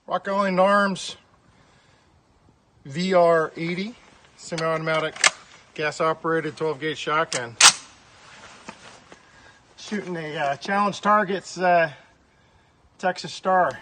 Rock Island Arms VR80 semi-automatic gas-operated 12-gauge shotgun. Shooting a challenge targets Texas Star.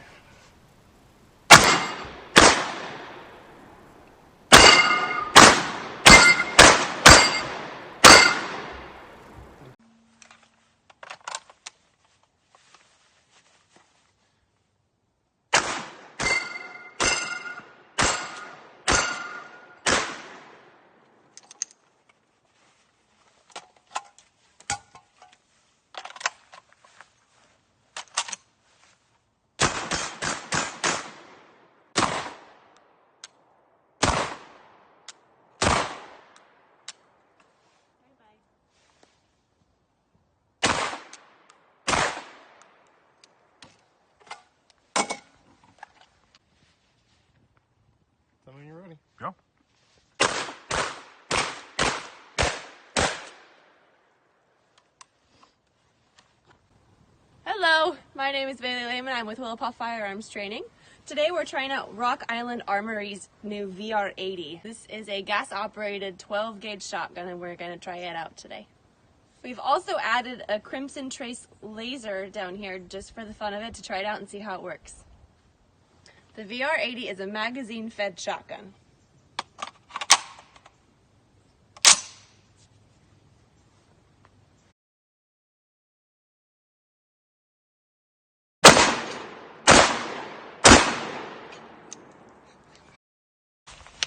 Tell me when you're ready. Go. Hello, my name is Bailey Lehman. I'm with Willapa Firearms Training. Today we're trying out Rock Island Armories' new VR80. This is a gas-operated 12-gauge shotgun and we're going to try it out today. We've also added a Crimson Trace laser down here just for the fun of it to try it out and see how it works. The VR80 is a magazine-fed shotgun.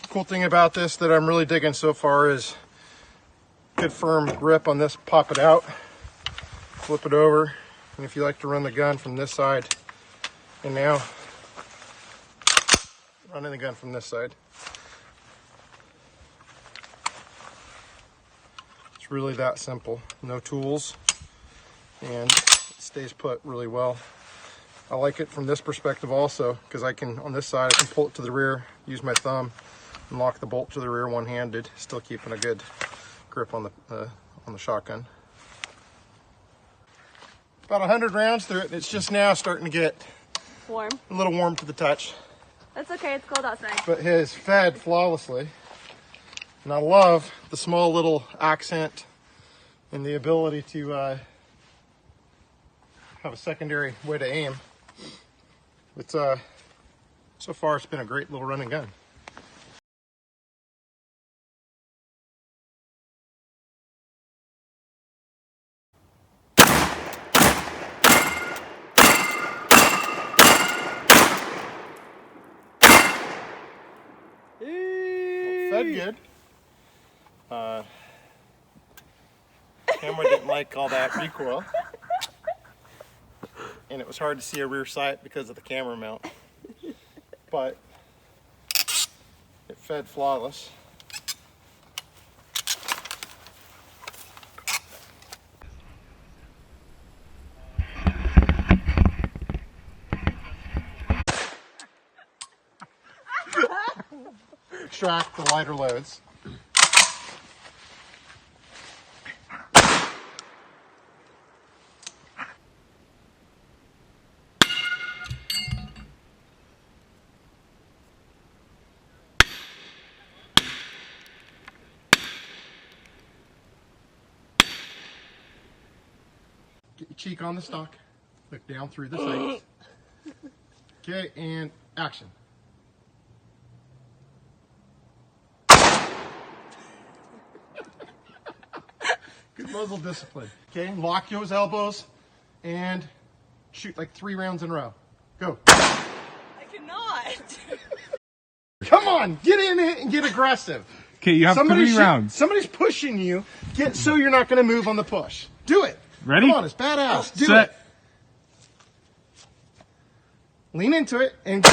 Cool thing about this that I'm really digging so far is good firm grip on this. Pop it out, flip it over, and if you like to run the gun from this side, and now running the gun from this side. It's really that simple. No tools, and it stays put really well. I like it from this perspective also because I can, on this side, I can pull it to the rear, use my thumb, and lock the bolt to the rear one-handed, still keeping a good grip on the shotgun. About 100 rounds through it, and it's just now starting to get Warm. a little warm to the touch. That's okay, it's cold outside. But it has fed flawlessly, and I love the small little accent and the ability to have a secondary way to aim. It's so far it's been a great little running gun. Fed good. Camera didn't like all that recoil, and it was hard to see a rear sight because of the camera mount, but it fed flawless. Extract the lighter loads. Get your cheek on the stock. Look down through the sights. Okay, and action. Good muzzle discipline. Okay, lock those elbows and shoot like 3 rounds in a row. Go. I cannot. Come on, get in it and get aggressive. Okay, you have 3 rounds. Somebody's pushing you. Get so you're not going to move on the push. Do it. Ready? Come on, it's badass. Do Set. it. Lean into it and